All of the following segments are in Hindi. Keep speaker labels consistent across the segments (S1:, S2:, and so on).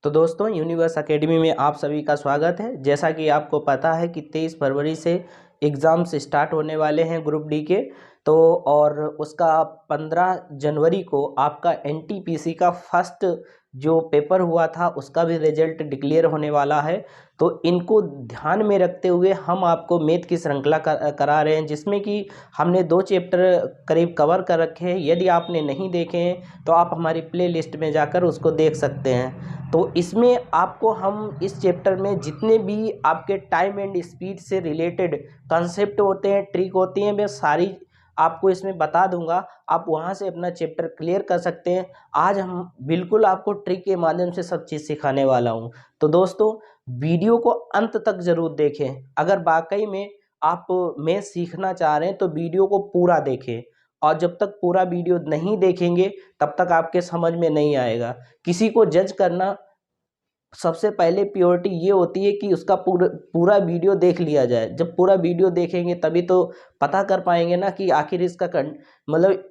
S1: तो दोस्तों यूनिवर्स एकेडमी में आप सभी का स्वागत है। जैसा कि आपको पता है कि 23 फरवरी से एग्ज़ाम्स स्टार्ट होने वाले हैं ग्रुप डी के। तो और उसका 15 जनवरी को आपका एनटीपीसी का फर्स्ट जो पेपर हुआ था उसका भी रिजल्ट डिक्लेयर होने वाला है। तो इनको ध्यान में रखते हुए हम आपको मैथ की श्रृंखला करा रहे हैं, जिसमें कि हमने 2 चैप्टर करीब कवर कर रखे हैं। यदि आपने नहीं देखे हैं तो आप हमारी प्ले लिस्ट में जाकर उसको देख सकते हैं। तो इसमें आपको हम इस चैप्टर में जितने भी आपके टाइम एंड स्पीड से रिलेटेड कंसेप्ट होते हैं, ट्रिक होती हैं, मैं सारी आपको इसमें बता दूंगा। आप वहां से अपना चैप्टर क्लियर कर सकते हैं। आज हम बिल्कुल आपको ट्रिक के माध्यम से सब चीज़ सिखाने वाला हूं। तो दोस्तों वीडियो को अंत तक जरूर देखें। अगर वाकई में आप मैथ सीखना चाह रहे हैं तो वीडियो को पूरा देखें, और जब तक पूरा वीडियो नहीं देखेंगे तब तक आपके समझ में नहीं आएगा। किसी को जज करना सबसे पहले प्योरिटी ये होती है कि उसका पूरा वीडियो देख लिया जाए। जब पूरा वीडियो देखेंगे तभी तो पता कर पाएंगे ना कि आखिर इसका मतलब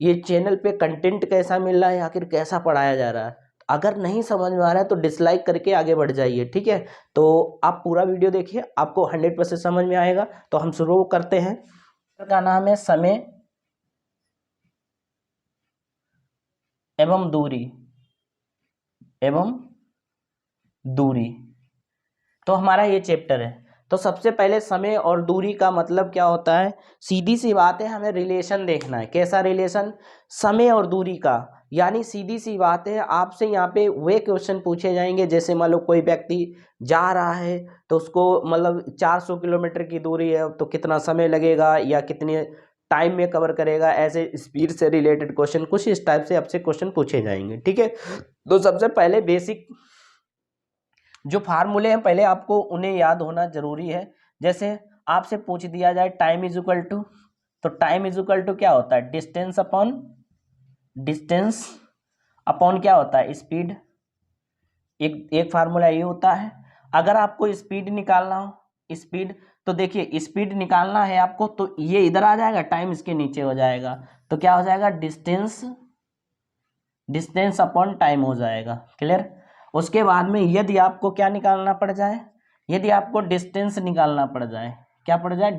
S1: ये चैनल पे कंटेंट कैसा मिल रहा है, आखिर कैसा पढ़ाया जा रहा है। अगर नहीं समझ में आ रहा है तो डिसलाइक करके आगे बढ़ जाइए, ठीक है। तो आप पूरा वीडियो देखिए, आपको 100% समझ में आएगा। तो हम शुरू करते हैं। का नाम है समय एवं दूरी। तो हमारा ये चैप्टर है। तो सबसे पहले समय और दूरी का मतलब क्या होता है। सीधी सी बात है, हमें रिलेशन देखना है। कैसा रिलेशन? समय और दूरी का। यानी सीधी सी बात है, आपसे यहाँ पे वे क्वेश्चन पूछे जाएंगे। जैसे मान लो कोई व्यक्ति जा रहा है तो उसको मतलब 400 किलोमीटर की दूरी है तो कितना समय लगेगा या कितने टाइम में कवर करेगा। ऐसे स्पीड से रिलेटेड क्वेश्चन कुछ इस टाइप से आपसे क्वेश्चन पूछे जाएंगे, ठीक है। तो सबसे पहले बेसिक जो फार्मूले हैं पहले आपको उन्हें याद होना जरूरी है। जैसे आपसे पूछ दिया जाए टाइम इज इक्वल टू, तो टाइम इज इक्वल टू क्या होता है? डिस्टेंस अपॉन क्या होता है? स्पीड। एक फार्मूला ये होता है। अगर आपको स्पीड निकालना हो, स्पीड, तो देखिए स्पीड निकालना है आपको तो ये इधर आ जाएगा, टाइम इसके नीचे हो जाएगा। तो क्या हो जाएगा? डिस्टेंस अपॉन टाइम हो जाएगा। क्लियर? उसके बाद में यदि आपको क्या निकालना पड़ जाए, यदि आपको डिस्टेंस निकालना पड़ जाए, क्या पड़ जाए?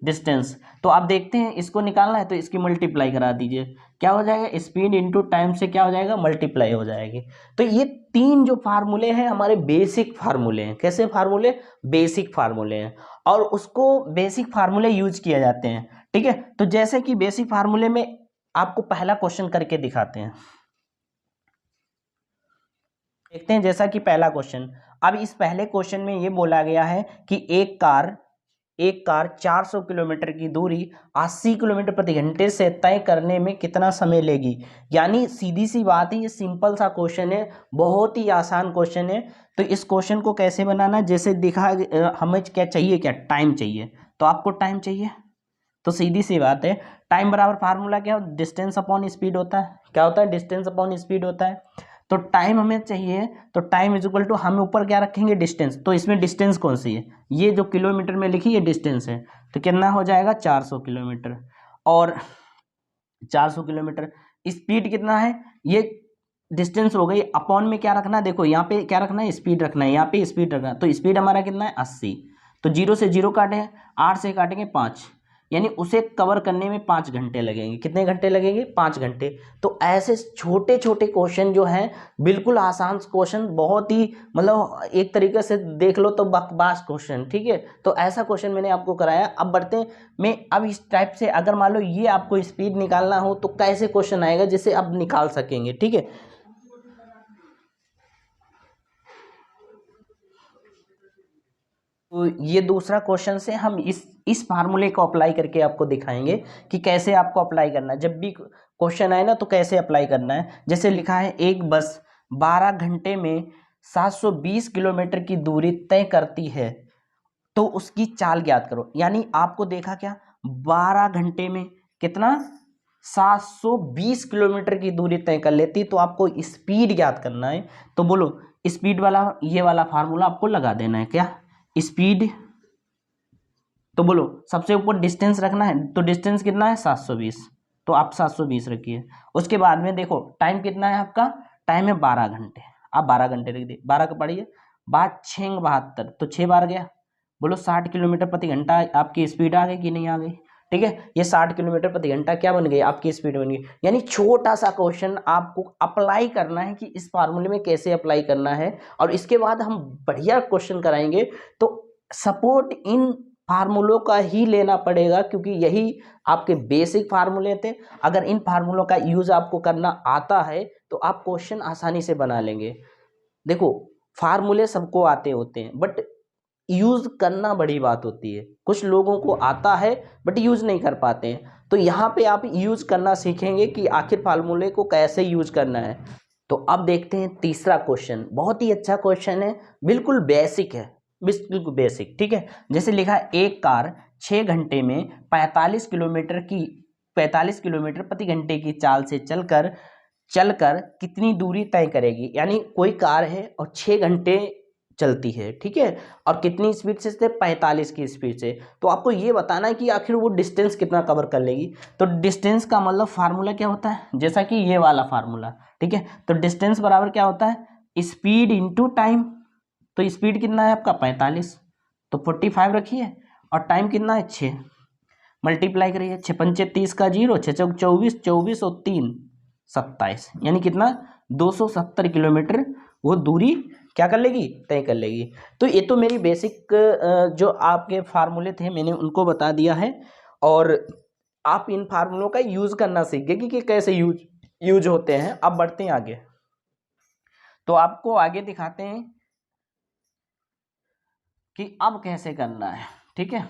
S1: डिस्टेंस। तो आप देखते हैं इसको निकालना है तो इसकी मल्टीप्लाई करा दीजिए। क्या हो जाएगा? स्पीड इंटू टाइम से क्या हो जाएगा? मल्टीप्लाई हो जाएगी। तो ये 3 जो फार्मूले हैं हमारे बेसिक फार्मूले हैं। कैसे फार्मूले? बेसिक फार्मूले हैं, और उसको बेसिक फार्मूले यूज किए जाते हैं, ठीक है। तो जैसे कि बेसिक फार्मूले में आपको पहला क्वेश्चन करके दिखाते हैं, देखते हैं। जैसा कि पहला क्वेश्चन, अब इस पहले क्वेश्चन में ये बोला गया है कि एक कार 400 किलोमीटर की दूरी 80 किलोमीटर प्रति घंटे से तय करने में कितना समय लेगी। यानी सीधी सी बात है, ये सिंपल सा क्वेश्चन है, बहुत ही आसान क्वेश्चन है। तो इस क्वेश्चन को कैसे बनाना, जैसे दिखा हमें क्या चाहिए, क्या टाइम चाहिए। तो आपको टाइम चाहिए, तो सीधी सी बात है, टाइम बराबर फार्मूला क्या हो? डिस्टेंस अपॉन स्पीड होता है। क्या होता है? डिस्टेंस अपॉन स्पीड होता है। तो टाइम हमें चाहिए, तो टाइम इज इक्वल टू, हम ऊपर क्या रखेंगे? डिस्टेंस। तो इसमें डिस्टेंस कौन सी है? ये जो किलोमीटर में लिखी है डिस्टेंस है। तो कितना हो जाएगा? 400 किलोमीटर। और 400 किलोमीटर स्पीड कितना है? ये डिस्टेंस हो गई। अपॉन में क्या रखना है? देखो यहाँ पे क्या रखना है? स्पीड रखना है। यहाँ पे स्पीड रखना है। तो स्पीड हमारा कितना है? 80। तो 0 से 0 काटे, 8 से काटेंगे 5, यानी उसे कवर करने में 5 घंटे लगेंगे। कितने घंटे लगेंगे? 5 घंटे। तो ऐसे छोटे छोटे क्वेश्चन जो हैं, बिल्कुल आसान क्वेश्चन, बहुत ही मतलब एक तरीके से देख लो तो बकवास क्वेश्चन, ठीक है। तो ऐसा क्वेश्चन मैंने आपको कराया। अब बढ़ते हैं मैं, अब इस टाइप से अगर मान लो ये आपको स्पीड निकालना हो तो कैसे क्वेश्चन आएगा जिसे आप निकाल सकेंगे, ठीक है। तो ये दूसरा क्वेश्चन से हम इस फार्मूले को अप्लाई करके आपको दिखाएंगे कि कैसे आपको अप्लाई करना है। जब भी क्वेश्चन आए ना तो कैसे अप्लाई करना है। जैसे लिखा है, एक बस 12 घंटे में 720 किलोमीटर की दूरी तय करती है तो उसकी चाल ज्ञात करो। यानी आपको देखा क्या, 12 घंटे में कितना? 720 किलोमीटर की दूरी तय कर लेती, तो आपको स्पीड ज्ञात करना है। तो बोलो स्पीड वाला ये वाला फार्मूला आपको लगा देना है। क्या? स्पीड। तो बोलो सबसे ऊपर डिस्टेंस रखना है, तो डिस्टेंस कितना है? 720। तो आप 720 रखिए। उसके बाद में देखो टाइम कितना है आपका? टाइम है 12 घंटे। आप 12 घंटे लिख दिए, 12 का पढ़िए, 5×6 = 72, तो 6 बार गया, बोलो 60 किलोमीटर प्रति घंटा आपकी स्पीड आ गई कि नहीं आ गई? ठीक है, ये 60 किलोमीटर प्रति घंटा क्या बन गई? आपकी स्पीड बन गई। यानी छोटा सा क्वेश्चन आपको अप्लाई करना है कि इस फार्मूले में कैसे अप्लाई करना है, और इसके बाद हम बढ़िया क्वेश्चन कराएंगे। तो सपोर्ट इन फार्मूलों का ही लेना पड़ेगा, क्योंकि यही आपके बेसिक फार्मूले थे। अगर इन फार्मूलों का यूज आपको करना आता है तो आप क्वेश्चन आसानी से बना लेंगे। देखो, फार्मूले सबको आते होते हैं, बट यूज करना बड़ी बात होती है। कुछ लोगों को आता है बट यूज नहीं कर पाते हैं, तो यहाँ पे आप यूज करना सीखेंगे कि आखिर फार्मूले को कैसे यूज करना है। तो अब देखते हैं तीसरा क्वेश्चन, बहुत ही अच्छा क्वेश्चन है, बिल्कुल बेसिक है, बिल्कुल बेसिक। ठीक है, जैसे लिखा, एक कार 6 घंटे में 45 किलोमीटर प्रति घंटे की चाल से चलकर कितनी दूरी तय करेगी। यानी कोई कार है और 6 घंटे चलती है, ठीक है, और कितनी स्पीड से? 45 की स्पीड से। तो आपको ये बताना है कि आखिर वो डिस्टेंस कितना कवर कर लेगी। तो डिस्टेंस का मतलब फार्मूला क्या होता है? जैसा कि ये वाला फार्मूला, ठीक है। तो डिस्टेंस बराबर क्या होता है? Speed into time. तो स्पीड कितना है आपका? 45, तो 45 रखिए, और टाइम कितना है? 6, मल्टीप्लाई करिए, 6×5 = 30 का 0, 6×4 = 24, 24 और 3 27, यानी कितना? 270 किलोमीटर वो दूरी क्या कर लेगी? तय कर लेगी। तो ये तो मेरी बेसिक जो आपके फार्मूले थे मैंने उनको बता दिया है, और आप इन फार्मूलों का यूज करना सीख गए कि कैसे यूज होते हैं। अब बढ़ते हैं आगे, तो आपको आगे दिखाते हैं कि अब कैसे करना है। ठीक है,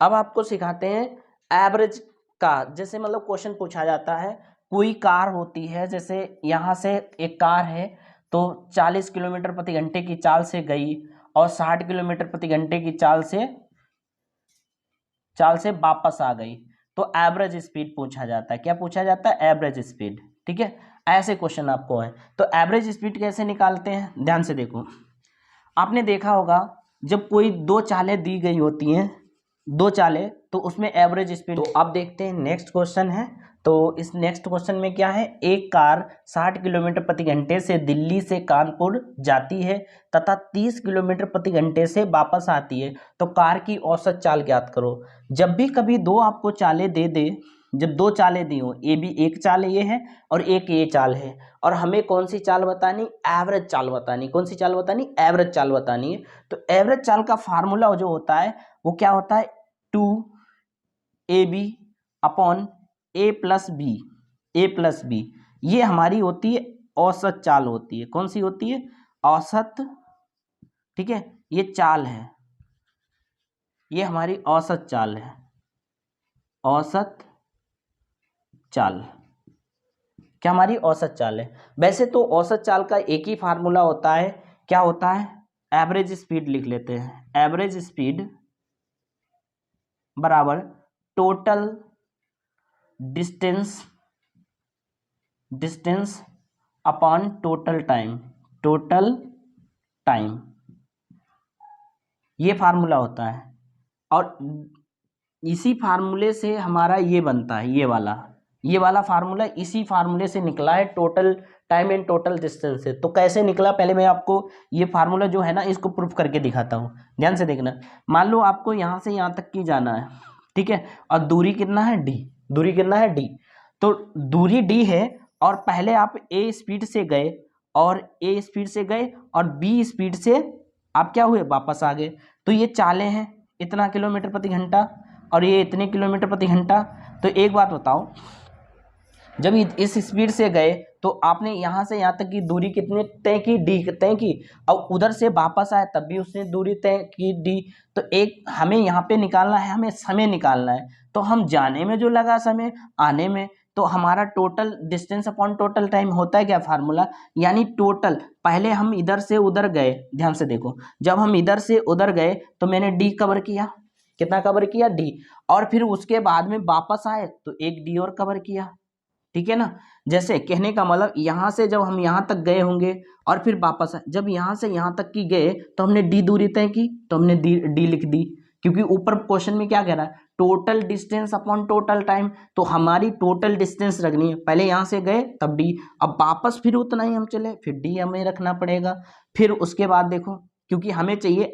S1: अब आपको सिखाते हैं एवरेज का। जैसे मतलब क्वेश्चन पूछा जाता है, कोई कार होती है, जैसे यहाँ से एक कार है तो 40 किलोमीटर प्रति घंटे की चाल से गई और 60 किलोमीटर प्रति घंटे की चाल से वापस आ गई, तो एवरेज स्पीड पूछा जाता है। क्या पूछा जाता है? Average speed. ठीक है, ऐसे क्वेश्चन आपको है। तो एवरेज स्पीड कैसे निकालते हैं, ध्यान से देखो। आपने देखा होगा जब कोई 2 चालें दी गई होती हैं, 2 चालें, तो उसमें एवरेज स्पीड। तो अब देखते हैं नेक्स्ट क्वेश्चन है। तो इस नेक्स्ट क्वेश्चन में क्या है? एक कार 60 किलोमीटर प्रति घंटे से दिल्ली से कानपुर जाती है तथा 30 किलोमीटर प्रति घंटे से वापस आती है, तो कार की औसत चाल ज्ञात करो। जब भी कभी दो आपको चालें दे दे, जब 2 चालें दी हो, ए बी, एक चाल ये है और एक ये चाल है, और हमें कौन सी चाल बतानी? एवरेज चाल बतानी। कौन सी चाल बतानी? एवरेज चाल बतानी है। तो एवरेज चाल का फार्मूला जो होता है वो क्या होता है? 2ab/a+b, a+b, ये हमारी होती है औसत चाल होती है। कौन सी होती है? औसत। ठीक है, ये चाल है, ये हमारी औसत चाल है, औसत चाल। क्या हमारी औसत चाल है? वैसे तो औसत चाल का एक ही फार्मूला होता है, क्या होता है? एवरेज स्पीड लिख लेते हैं। एवरेज स्पीड बराबर total distance upon total time. Total time, ये फार्मूला होता है, और इसी फार्मूले से हमारा ये बनता है, ये वाला फार्मूला इसी फार्मूले से निकला है, total time and total distance से। तो कैसे निकला, पहले मैं आपको ये फार्मूला जो है ना इसको प्रूफ करके दिखाता हूँ। ध्यान से देखना। मान लो आपको यहाँ से यहाँ तक की जाना है, ठीक है, और दूरी कितना है? डी। दूरी कितना है? डी। तो दूरी डी है, और पहले आप ए स्पीड से गए और बी स्पीड से आप क्या हुए? वापस आ गए। तो ये चालें हैं इतना किलोमीटर प्रति घंटा और ये इतने किलोमीटर प्रति घंटा। तो एक बात बताओ, जब इस स्पीड से गए तो आपने यहाँ से यहाँ तक की दूरी कितनी तय की? डी तय की, और उधर से वापस आए तब भी उसने दूरी तय की, डी। तो एक हमें यहाँ पे निकालना है, हमें समय निकालना है। तो हम जाने में जो लगा समय, आने में, तो हमारा total distance upon total time होता है क्या फार्मूला? यानी टोटल, पहले हम इधर से उधर गए, ध्यान से देखो, जब हम इधर से उधर गए तो मैंने डी कवर किया, कितना कवर किया? डी। और फिर उसके बाद में वापस आए तो एक डी और कवर किया, ठीक है ना। जैसे कहने का मतलब, यहाँ से जब हम यहाँ तक गए होंगे और फिर वापस आए, जब यहाँ से यहाँ तक की गए तो हमने डी दूरी तय की, तो हमने डी लिख दी, क्योंकि ऊपर क्वेश्चन में क्या कह रहा है, total distance upon total time, तो हमारी टोटल डिस्टेंस रखनी है। पहले यहाँ से गए तब डी, अब वापस फिर उतना ही हम चले, फिर डी हमें रखना पड़ेगा। फिर उसके बाद देखो, क्योंकि हमें चाहिए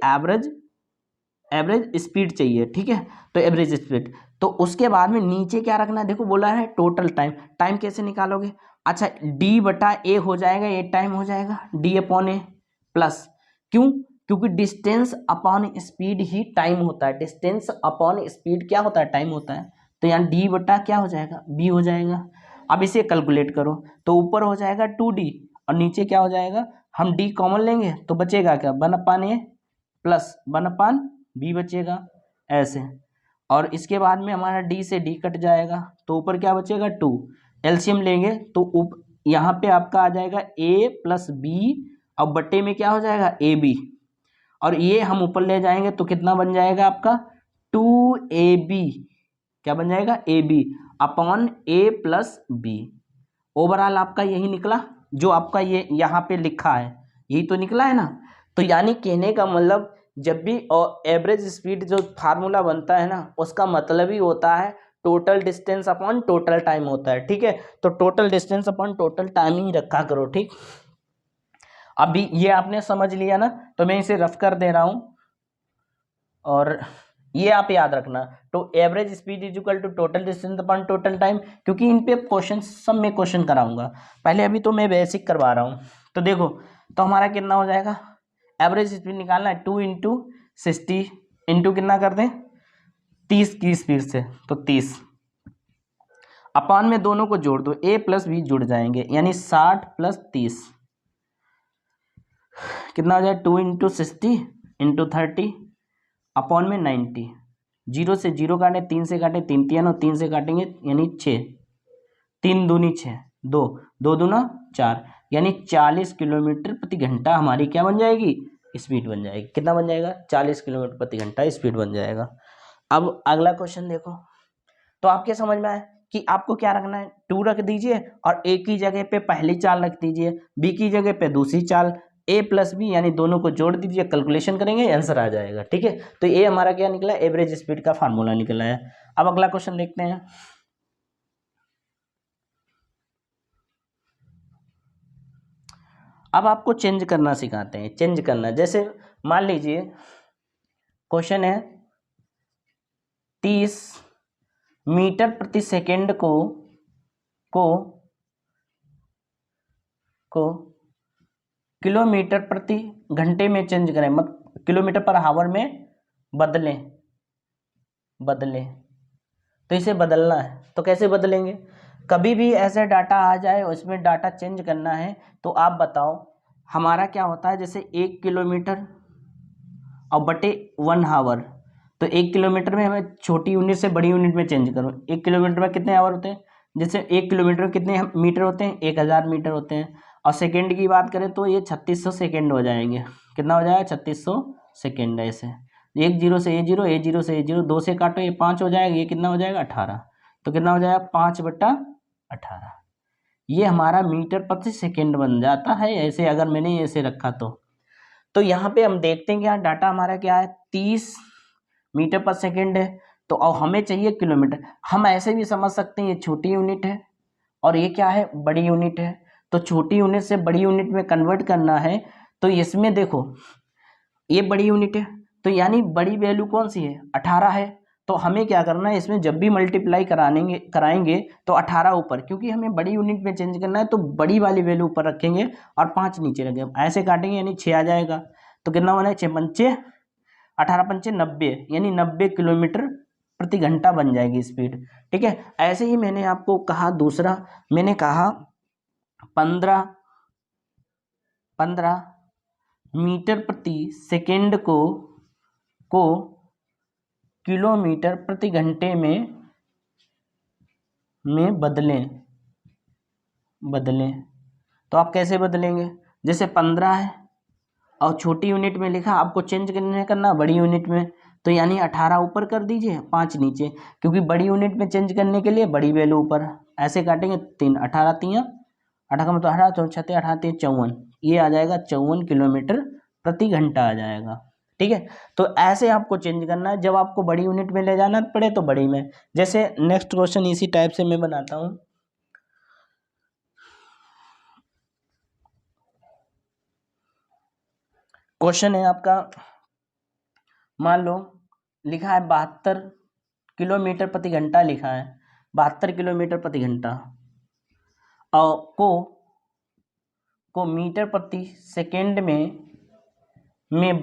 S1: एवरेज स्पीड चाहिए, ठीक है, तो एवरेज स्पीड, तो उसके बाद में नीचे क्या रखना है, देखो बोला है टोटल टाइम। टाइम कैसे निकालोगे, अच्छा डी बटा ए हो जाएगा, ये टाइम हो जाएगा डी अपॉन ए प्लस, क्यों, क्योंकि डिस्टेंस अपॉन स्पीड ही टाइम होता है, डिस्टेंस अपॉन स्पीड क्या होता है, टाइम होता है। तो यहाँ डी बटा क्या हो जाएगा, बी हो जाएगा। अब इसे कैलकुलेट करो तो ऊपर हो जाएगा 2d और नीचे क्या हो जाएगा, हम d कॉमन लेंगे तो बचेगा क्या, 1/a प्लस 1/b बचेगा ऐसे। और इसके बाद में हमारा d से d कट जाएगा तो ऊपर क्या बचेगा 2, एलसीएम लेंगे तो यहाँ पे आपका आ जाएगा a प्लस बी और बट्टे में क्या हो जाएगा ए बी, और ये हम ऊपर ले जाएंगे तो कितना बन जाएगा आपका 2ab, क्या बन जाएगा A B upon A plus B. Overall आपका यही निकला जो आपका ये यहाँ पे लिखा है, यही तो निकला है ना। तो यानी कहने का मतलब जब भी एवरेज स्पीड जो फार्मूला बनता है ना, उसका मतलब ही होता है total distance upon total time होता है, ठीक है। तो total distance upon total time ही रखा करो, ठीक। अभी ये आपने समझ लिया ना, तो मैं इसे रफ कर दे रहा हूं और ये आप याद रखना, तो average speed is equal to total distance upon total time, क्योंकि इन पे क्वेश्चन सब में क्वेश्चन कराऊंगा। पहले अभी तो मैं बेसिक करवा रहा हूँ। तो देखो, तो हमारा कितना हो जाएगा, एवरेज स्पीड निकालना है 2 इंटू 60 इंटू कितना कर दें 30 की स्पीड से, तो 30 अपॉन में दोनों को जोड़ दो, a प्लस बी जुड़ जाएंगे, यानी 60 प्लस 30 कितना हो जाए 2 इंटू 60 इंटू 30 अपॉन में 90, 0 से 0 काटे, 3 से काटे, 3 3 और 3 से काटेंगे यानी 6, 3 दूनी 6, 2 2 दूना 4, यानी 40 किलोमीटर प्रति घंटा हमारी क्या बन जाएगी, स्पीड बन जाएगी। कितना बन जाएगा, 40 किलोमीटर प्रति घंटा स्पीड बन जाएगा। अब अगला क्वेश्चन देखो, तो आपके समझ में आए कि आपको क्या रखना है, 2 रख दीजिए और ए की जगह पे पहली चाल रख दीजिए, बी की जगह पे दूसरी चाल, ए प्लस बी यानी दोनों को जोड़ दीजिए, कैलकुलेशन करेंगे आंसर आ जाएगा, ठीक है। तो ये हमारा क्या निकला, एवरेज स्पीड का फार्मूला निकला है। अब अगला क्वेश्चन देखते हैं। अब आपको चेंज करना सिखाते हैं, चेंज करना, जैसे मान लीजिए क्वेश्चन है 30 मीटर प्रति सेकेंड को किलोमीटर प्रति घंटे में चेंज करें, मतलब किलोमीटर पर आवर में बदलें, तो इसे बदलना है, तो कैसे बदलेंगे, कभी भी ऐसे डाटा आ जाए उसमें डाटा चेंज करना है, तो आप बताओ हमारा क्या होता है, जैसे 1 किलोमीटर और बटे 1 आवर, तो 1 किलोमीटर में हमें छोटी यूनिट से बड़ी यूनिट में चेंज करो, 1 किलोमीटर में कितने आवर होते हैं, जैसे 1 किलोमीटर में कितने मीटर होते हैं, 1000 मीटर होते हैं, और सेकेंड की बात करें तो ये 3600 सेकेंड हो जाएंगे, कितना हो जाएगा 3600 सेकेंड, ऐसे 1 0 से A0, A0 से A0, 2 से काटो ये 5 हो जाएगा, ये कितना हो जाएगा 18, तो कितना हो जाएगा 5/18, ये हमारा मीटर प्रति सेकेंड बन जाता है, ऐसे अगर मैंने ऐसे रखा तो यहाँ पे हम देखते हैं कि यहाँ डाटा हमारा क्या है 30 मीटर पर सेकेंड है, तो अब हमें चाहिए किलोमीटर। हम ऐसे भी समझ सकते हैं ये छोटी यूनिट है और ये क्या है बड़ी यूनिट है, तो छोटी यूनिट से बड़ी यूनिट में कन्वर्ट करना है, तो इसमें देखो ये बड़ी यूनिट है, तो यानी बड़ी वैल्यू कौन सी है 18 है, तो हमें क्या करना है इसमें जब भी मल्टीप्लाई कराएंगे तो 18 ऊपर, क्योंकि हमें बड़ी यूनिट में चेंज करना है, तो बड़ी वाली वैल्यू ऊपर रखेंगे और 5 नीचे रखेंगे, ऐसे काटेंगे यानी 6 आ जाएगा, तो कितना बना 6 पंचे 18 पंचे 90, यानी 90 किलोमीटर प्रति घंटा बन जाएगी स्पीड, ठीक है। ऐसे ही मैंने आपको कहा, दूसरा मैंने कहा 15 मीटर प्रति सेकेंड को किलोमीटर प्रति घंटे में बदलें, तो आप कैसे बदलेंगे, जैसे 15 है और छोटी यूनिट में लिखा, आपको चेंज करना बड़ी यूनिट में, तो यानी 18 ऊपर कर दीजिए 5 नीचे, क्योंकि बड़ी यूनिट में चेंज करने के लिए बड़ी वैल्यू ऊपर, ऐसे काटेंगे 3 18 3 18 का मतलब 18 6 18 54, ये आ जाएगा 54 किलोमीटर प्रति घंटा आ जाएगा, ठीक है। तो ऐसे आपको चेंज करना है, जब आपको बड़ी यूनिट में ले जाना पड़े तो बड़ी में। जैसे नेक्स्ट क्वेश्चन इसी टाइप से मैं बनाता हूँ। क्वेश्चन है आपका, मान लो लिखा है 72 किलोमीटर प्रति घंटा, लिखा है 72 किलोमीटर प्रति घंटा, और को मीटर प्रति सेकेंड में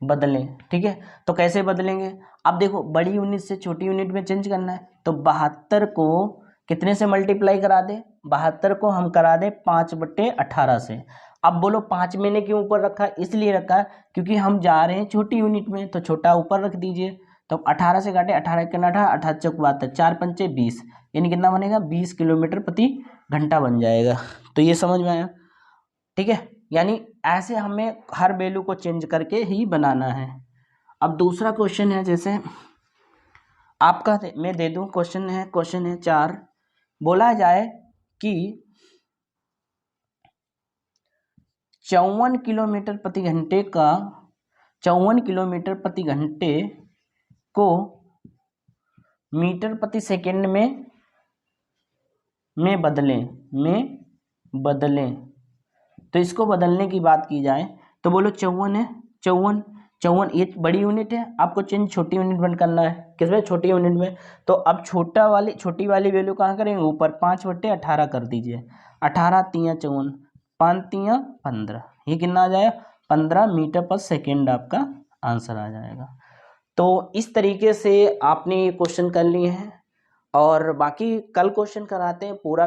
S1: बदलें, ठीक है। तो कैसे बदलेंगे, अब देखो बड़ी यूनिट से छोटी यूनिट में चेंज करना है, तो 72 को कितने से मल्टीप्लाई करा दे, 72 को हम करा दे 5/18 से। अब बोलो 5 मैंने क्यों ऊपर रखा, इसलिए रखा क्योंकि हम जा रहे हैं छोटी यूनिट में, तो छोटा ऊपर रख दीजिए। तो 18 से काटे, 18 के 18, 18 चौक 72, 4 पंचे 20, यानी कितना बनेगा 20 किलोमीटर प्रति घंटा बन जाएगा। तो ये समझ में आया, ठीक है। यानी ऐसे हमें हर वैल्यू को चेंज करके ही बनाना है। अब दूसरा क्वेश्चन है, जैसे आपका मैं दे दूं, क्वेश्चन है 4, बोला जाए कि 54 किलोमीटर प्रति घंटे का 54 किलोमीटर प्रति घंटे को मीटर प्रति सेकेंड में बदलें। तो इसको बदलने की बात की जाए तो बोलो 54 है, 54 ये बड़ी यूनिट है, आपको चेंज छोटी यूनिट में करना है, किसमें, छोटी यूनिट में। तो अब छोटी वाली वैल्यू कहाँ करेंगे, ऊपर 5/18 कर दीजिए, 18 तियाँ 54, 5 तियाँ 15, ये कितना आ जाएगा 15 मीटर पर सेकेंड आपका आंसर आ जाएगा। तो इस तरीके से आपने ये क्वेश्चन कर लिए हैं, और बाकी कल क्वेश्चन कराते हैं पूरा।